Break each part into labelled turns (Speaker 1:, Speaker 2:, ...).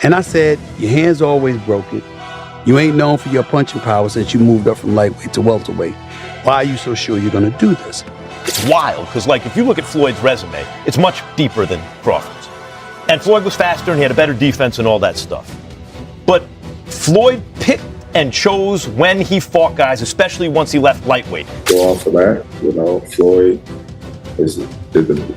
Speaker 1: And I said, your hand's always broken. You ain't known for your punching power since you moved up from lightweight to welterweight. Why are you so sure you're going to do this?
Speaker 2: It's wild, because, like, if you look at Floyd's resume, it's much deeper than Crawford's. And Floyd was faster and he had a better defense and all that stuff. But Floyd picked and chose when he fought guys, especially once he left lightweight.
Speaker 3: Go off of that, Floyd is the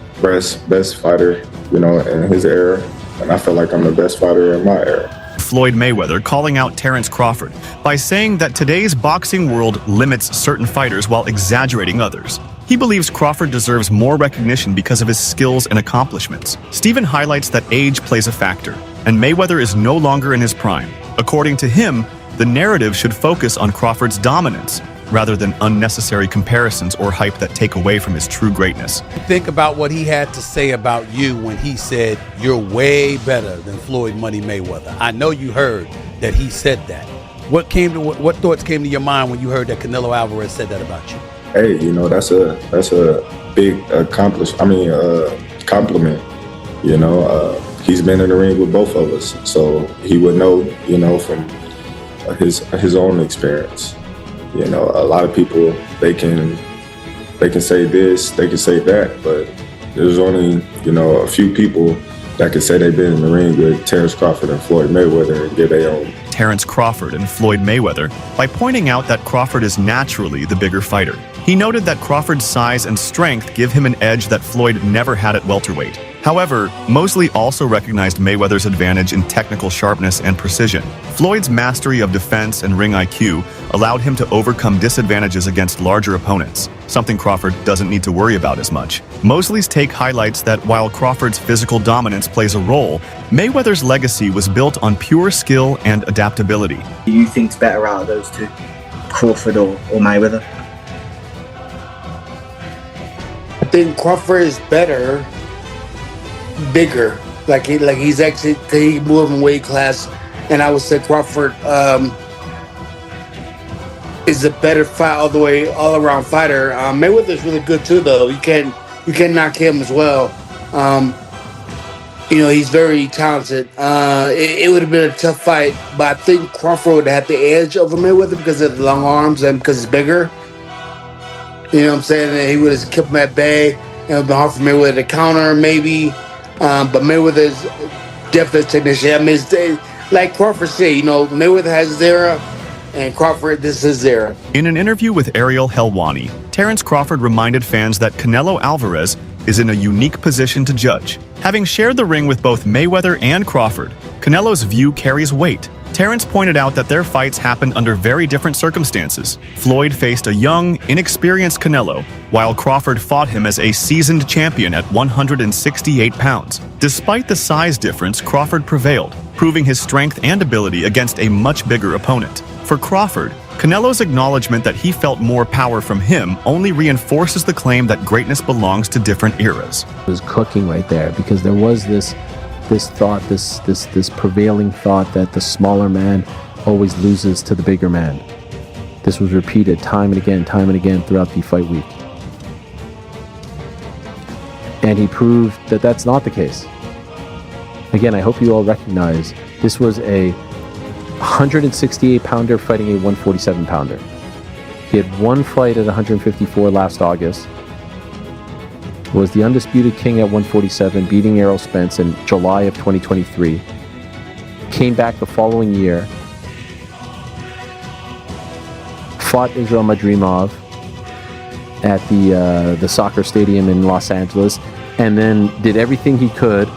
Speaker 3: best fighter, in his era. And I feel like I'm the best fighter in my era.
Speaker 4: Floyd Mayweather calling out Terence Crawford by saying that today's boxing world limits certain fighters while exaggerating others. He believes Crawford deserves more recognition because of his skills and accomplishments. Stephen highlights that age plays a factor, and Mayweather is no longer in his prime. According to him, the narrative should focus on Crawford's dominance, rather than unnecessary comparisons or hype that take away from his true greatness.
Speaker 1: Think about what he had to say about you when he said, you're way better than Floyd Money Mayweather. I know you heard that he said that. What thoughts came to your mind when you heard that Canelo Alvarez said that about you?
Speaker 3: Hey, that's a big compliment. He's been in the ring with both of us, so he would know, from his own experience. A lot of people, they can say this, they can say that, but there's only, a few people that can say they've been in the ring with Terence Crawford and Floyd Mayweather and give their own.
Speaker 4: Terence Crawford and Floyd Mayweather by pointing out that Crawford is naturally the bigger fighter. He noted that Crawford's size and strength give him an edge that Floyd never had at welterweight. However, Mosley also recognized Mayweather's advantage in technical sharpness and precision. Floyd's mastery of defense and ring IQ allowed him to overcome disadvantages against larger opponents, something Crawford doesn't need to worry about as much. Mosley's take highlights that while Crawford's physical dominance plays a role, Mayweather's legacy was built on pure skill and adaptability.
Speaker 5: Do you think's better out of those two, Crawford or Mayweather?
Speaker 6: I think Crawford is better, bigger. He's actually, he moved in weight class, and I would say Crawford is a better fight all around fighter. Mayweather's really good too, though. You can't knock him as well. He's very talented. It would have been a tough fight, but I think Crawford would have the edge over Mayweather because of the long arms and because he's bigger. You know what I'm saying? And he would have kept him at bay. It would have been hard for Mayweather to counter, maybe. But Mayweather's definitely a technician. I mean, like Crawford said, Mayweather has his era, and Crawford, this is his era.
Speaker 4: In an interview with Ariel Helwani, Terence Crawford reminded fans that Canelo Alvarez is in a unique position to judge. Having shared the ring with both Mayweather and Crawford, Canelo's view carries weight. Terence pointed out that their fights happened under very different circumstances. Floyd faced a young, inexperienced Canelo, while Crawford fought him as a seasoned champion at 168 pounds. Despite the size difference, Crawford prevailed, proving his strength and ability against a much bigger opponent. For Crawford, Canelo's acknowledgement that he felt more power from him only reinforces the claim that greatness belongs to different eras.
Speaker 7: It was cooking right there because there was this thought, this prevailing thought that the smaller man always loses to the bigger man. This was repeated time and again throughout the fight week. And he proved that that's not the case. Again, I hope you all recognize this was a 168-pounder fighting a 147-pounder. He had one fight at 154 last August. Was the undisputed king at 147, beating Errol Spence in July of 2023. Came back the following year. Fought Israel Madrimov at the soccer stadium in Los Angeles, and then did everything he could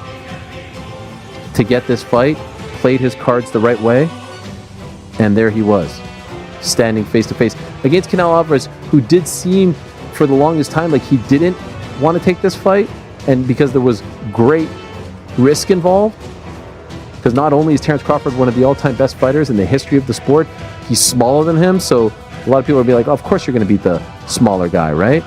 Speaker 7: to get this fight, played his cards the right way, and there he was, standing face to face against Canelo Alvarez, who did seem for the longest time like he didn't want to take this fight, and because there was great risk involved, because not only is Terence Crawford one of the all-time best fighters in the history of the sport, he's smaller than him, so a lot of people would be like, oh, of course you're going to beat the smaller guy, right?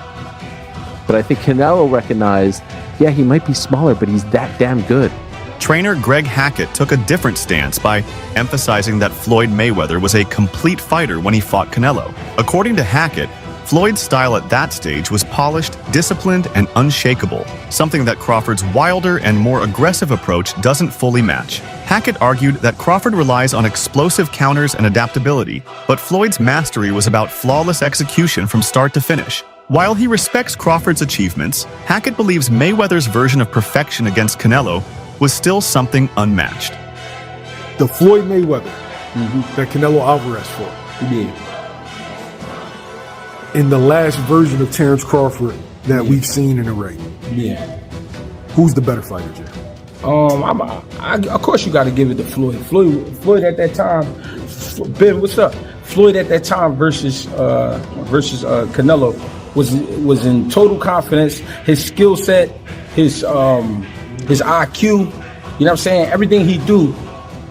Speaker 7: But I think Canelo recognized, yeah, he might be smaller, but he's that damn good.
Speaker 4: Trainer Greg Hackett took a different stance by emphasizing that Floyd Mayweather was a complete fighter when he fought Canelo. According to Hackett, Floyd's style at that stage was polished, disciplined, and unshakable, something that Crawford's wilder and more aggressive approach doesn't fully match. Hackett argued that Crawford relies on explosive counters and adaptability, but Floyd's mastery was about flawless execution from start to finish. While he respects Crawford's achievements, Hackett believes Mayweather's version of perfection against Canelo was still something unmatched.
Speaker 8: The Floyd Mayweather that Canelo Alvarez fought.
Speaker 9: Yeah.
Speaker 8: In the last version of Terence Crawford that we've seen in the ring.
Speaker 9: Yeah.
Speaker 8: Who's the better fighter, Jay?
Speaker 9: Of course you got to give it to Floyd. Floyd at that time, Ben, what's up? Floyd at that time versus Canelo was in total confidence. His skill set, his IQ, you know what I'm saying? Everything he do,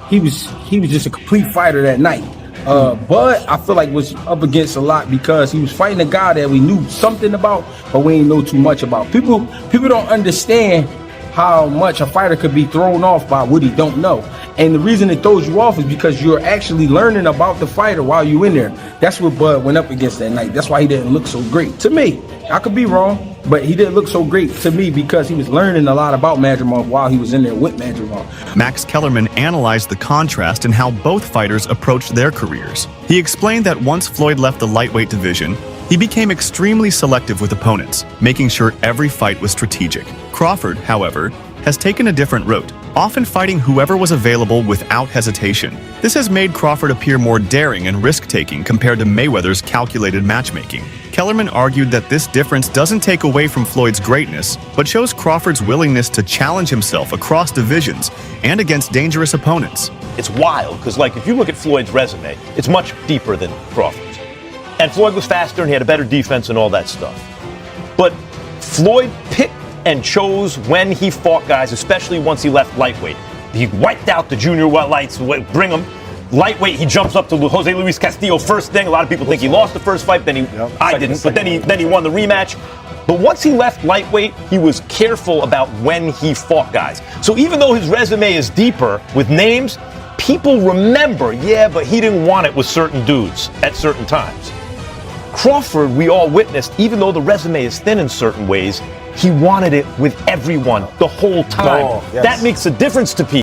Speaker 9: he was just a complete fighter that night. But I feel like was up against a lot because he was fighting a guy that we knew something about, but we didn't know too much about. People don't understand how much a fighter could be thrown off by what he don't know. And the reason it throws you off is because you're actually learning about the fighter while you're in there. That's what Bud went up against that night. That's why he didn't look so great. To me, I could be wrong, but he didn't look so great to me because he was learning a lot about Madrimov while he was in there with Madrimov.
Speaker 4: Max Kellerman analyzed the contrast in how both fighters approached their careers. He explained that once Floyd left the lightweight division, he became extremely selective with opponents, making sure every fight was strategic. Crawford, however, has taken a different route, often fighting whoever was available without hesitation. This has made Crawford appear more daring and risk-taking compared to Mayweather's calculated matchmaking. Kellerman argued that this difference doesn't take away from Floyd's greatness, but shows Crawford's willingness to challenge himself across divisions and against dangerous opponents.
Speaker 2: It's wild, because if you look at Floyd's resume, it's much deeper than Crawford's. And Floyd was faster and he had a better defense and all that stuff. But Floyd picked and chose when he fought guys, especially once he left lightweight. He wiped out the junior lights, bring him. Lightweight, he jumps up to Jose Luis Castillo first thing. A lot of people think he lost the first fight, I didn't, but then he won the rematch. But once he left lightweight, he was careful about when he fought guys. So even though his resume is deeper with names, people remember, but he didn't want it with certain dudes at certain times. Crawford, we all witnessed, even though the resume is thin in certain ways, he wanted it with everyone the whole time. That makes a difference to people.